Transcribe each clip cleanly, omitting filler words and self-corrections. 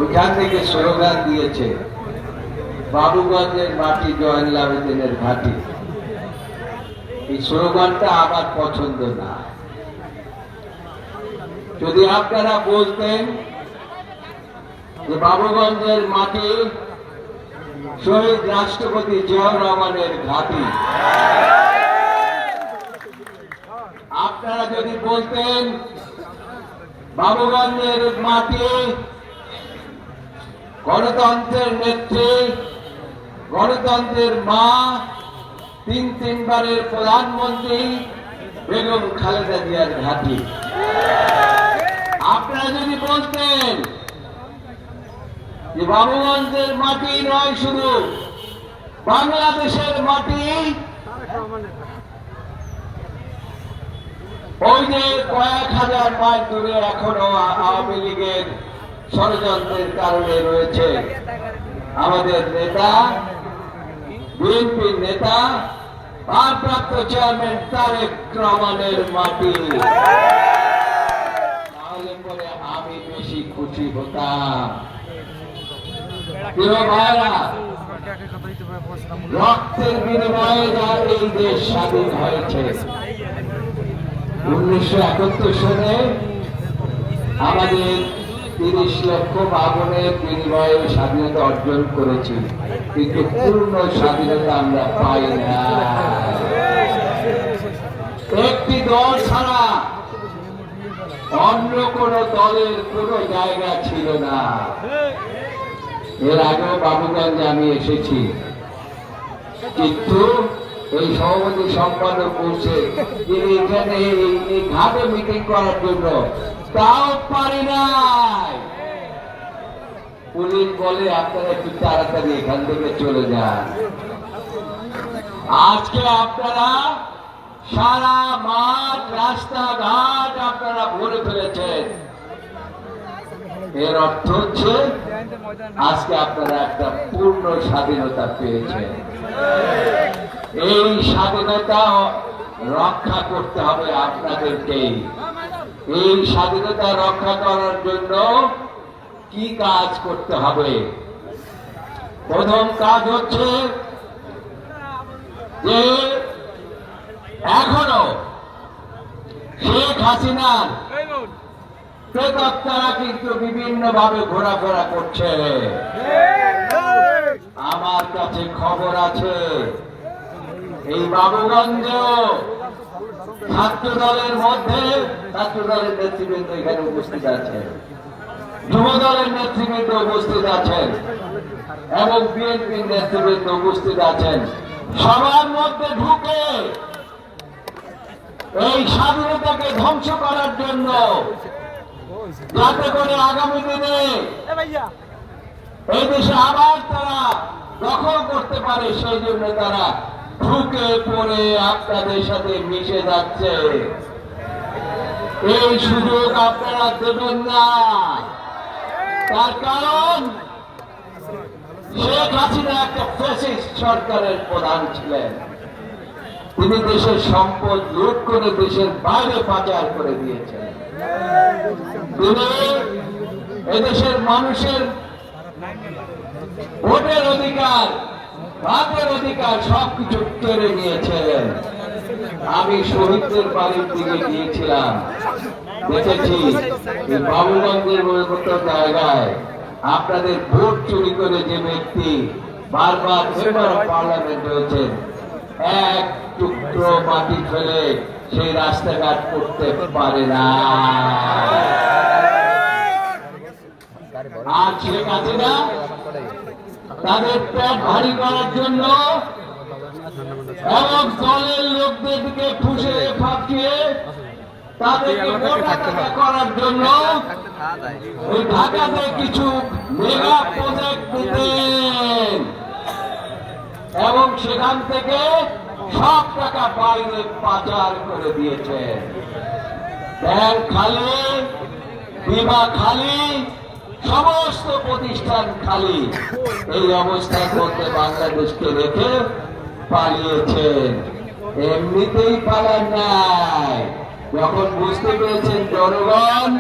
ওইখান থেকে স্লোগান দিয়েছে বাবুগঞ্জের মাটি জয়নুল আবেদিনের ঘাঁটি। এই স্লোগানটা আমার পছন্দ না। যদি আপনারা বলতেন যে বাবুগঞ্জের মাটি শহীদ রাষ্ট্রপতি জিয়াউর রহমানের ঘাঁটি, আপনারা যদি বলতেন বাবুগঞ্জের মাটি গণতন্ত্রের নেত্রী, গণতন্ত্রের মা, তিনবারের প্রধানমন্ত্রী বেগম খালেদা জিয়ার ঘাঁটি, আপনারা যদি বলতেন যে বাবুগঞ্জের মাটি নয় শুধু বাংলাদেশের মাটি, ওই যে কয়েক হাজার মাইল দূরে এখনো আওয়ামী লীগের ষড়যন্ত্রের কারণে রয়েছে আমাদের নেতা, বিএনপির নেতা, ভারপ্রাপ্ত চেয়ারম্যান তারেক রহমানের মাটি, তাহলে পরে আমি বেশি খুশি হতাম। প্রিয় ভাইরা, রক্তের বিনিময়ে যা এই দেশ স্বাধীন হয়েছে, 1971 সালে আমাদের 30 লক্ষ বাবনের বিনিময়ে স্বাধীনতা অর্জন করেছি, কিন্তু পূর্ণ স্বাধীনতা আমরা পাই না। একটি দল ছাড়া অন্য কোন দলের কোন জায়গা ছিল না। এর আগেও বাবুগঞ্জে আমি এসেছি, কিন্তু এই সভাপতি সম্পাদক বলছে যে এখানে এই ঘাটে মিটিং করার জন্য, তাও পারি নাই। পুলিশ বলে আপনারা একটু তাড়াতাড়ি এখান থেকে চলে যান। আজকে আপনারা সারা মাঠ, রাস্তাঘাট আপনারা ভরে ফেলেছেন। এর অর্থ হচ্ছে আজকে আপনারা একটা পূর্ণ স্বাধীনতা পেয়েছেন। এই স্বাধীনতা রক্ষা করতে হবে আপনাদেরকে। এই স্বাধীনতা রক্ষা করার জন্য কি কাজ করতে হবে? প্রথম কাজ হচ্ছে যে এখনো শেখ হাসিনার প্রেতাত্মারা কিন্তু বিভিন্ন ভাবে ঘোরাফেরা করছে। আমার কাছে খবর আছে এই বাবুগঞ্জেও ছাত্র দলের মধ্যে, ছাত্র দলের নেতৃবৃন্দ এখানে উপস্থিত আছেন, যুব দলের নেতৃবৃন্দ উপস্থিত আছেন এবং বিএনপির নেতৃবৃন্দ উপস্থিত আছেন। সবার মধ্যে ঢুকে এই স্বাধীনতাকে ধ্বংস করার জন্য, যাতে করে আগামী দিনে এই দেশে আবার তারা দখল করতে পারে, সেই জন্য তারা ঢুকে পড়ে আপনাদের সাথে মিশে যাচ্ছে। এই সুযোগ আপনারা দেবেন না। তার কারণ শেখ হাসিনা একটা ফ্যাসিস্ট সরকারের প্রধান ছিলেন। তিনি দেশের সম্পদ লুট করে দেশের বাইরে পাচার করে দিয়েছেন। তিনি এদেশের মানুষের ভোটের অধিকার, ভাতের অধিকার সবকিছু কেড়ে নিয়েছেন। আমি শহীদদের বাড়ির দিকে গিয়েছিলাম, দেখেছি বাবুগঞ্জের মতো জায়গায় আপনাদের ভোট চুরি করে যে ব্যক্তি বারবার মেম্বার অফ পার্লামেন্ট হয়েছেন, এক টুকরো মাটি ফেলে সেই রাস্তাঘাট করতে পারে না। আর শেখ হাসিনা তাদের পেট ভারী করার জন্য এবং দলের লোকদেরকে ফুসে ফাঁকিয়ে তাদেরকে মোটা টাকা করার জন্য ওই ঢাকাতে কিছু মেগা প্রজেক্ট দিতেন এবং সেখান থেকে সব টাকা বাইরে পাচার করে দিয়েছেন। ব্যাংক খালি, বিমা খালি, সমস্ত প্রতিষ্ঠান খালি। এই অবস্থার মধ্যে বাংলাদেশকে রেখে পালিয়েছেন। এমনিতেই পালান নাই, যখন বুঝতে পেরেছেন জনগণ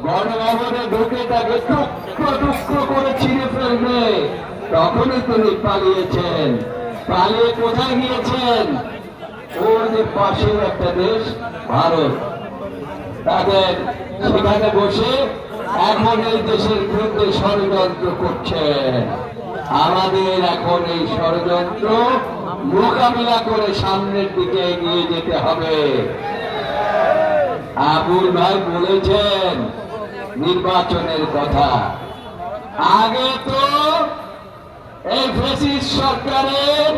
গণভবনে ঢুকে তাকে টুকরো টুকরো করে ছিঁড়ে ফেলবে, তখনই তিনি পালিয়েছেন। পালিয়ে কোথায় গিয়েছেন? ওর যে পাশের একটা দেশ ভারত, তাদের সেখানে বসে এখন এই দেশের বিরুদ্ধে ষড়যন্ত্র করছেন। আমাদের এখন এই ষড়যন্ত্র মোকাবিলা করে সামনের দিকে এগিয়ে যেতে হবে। আবুল ভাই বলেছেন নির্বাচনের কথা। আগে তো এই ফ্যাসিস্ট সরকারের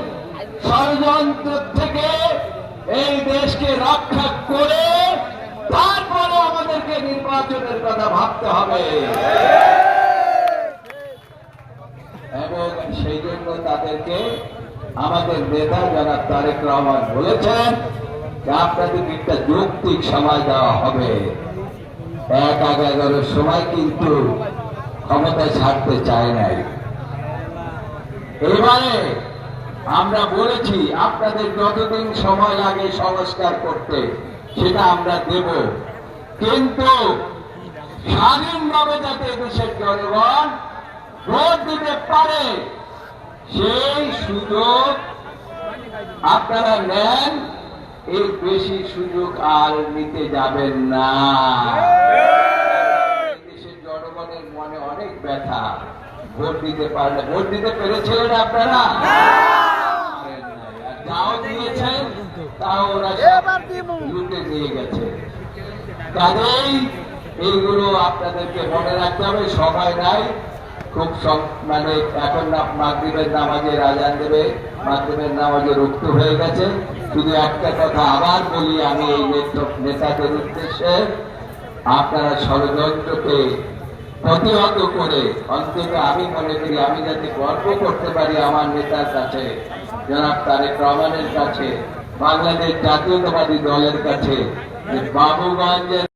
ষড়যন্ত্র থেকে এই দেশকে রক্ষা করে তারপরে আমাদেরকে নির্বাচনের কথা ভাবতে হবে, এবং সেই জন্য তাদেরকে আমাদের নেতা জনাব তারেক রহমান বলেছেন যে আপনাদেরকে একটা যৌক্তিক সময় দেওয়া হবে। 1-11 সময় কিন্তু ক্ষমতা ছাড়তে চায় নাই। এবারে আমরা বলেছি আপনাদের যতদিন সময় লাগে সংস্কার করতে সেটা আমরা দেব, কিন্তু স্বাধীনভাবে যাতে দেশের জনগণ ভোট দিতে পারে সেই সুযোগ আপনারা নেন। এর বেশি সুযোগ আর নিতে যাবেন না। দেশের জনগণের মনে অনেক ব্যথা, ভোট দিতে পারলে। ভোট দিতে পেরেছিলেন আপনারা? যাও দিয়েছেন তাও ওরা লুটে নিয়ে গেছে। কাজেই এইগুলো আপনাদেরকে মনে রাখতে হবে। সময় নাই, খুব মানে এখন মাগরিবের নামাজের আজান দেবে, মাগরিবের নামাজে রুক্ত হয়ে গেছে। শুধু একটা কথা আবার বলি আমি এই নেতাদের উদ্দেশ্যে, আপনারা ষড়যন্ত্রকে প্রতিহত করে অন্তত আমি মনে করি আমি যাতে গর্ব করতে পারি আমার নেতার কাছে, জনাব তারেক রহমানের কাছে, বাংলাদেশ জাতীয়তাবাদী দলের কাছে, যে বাবুগঞ্জের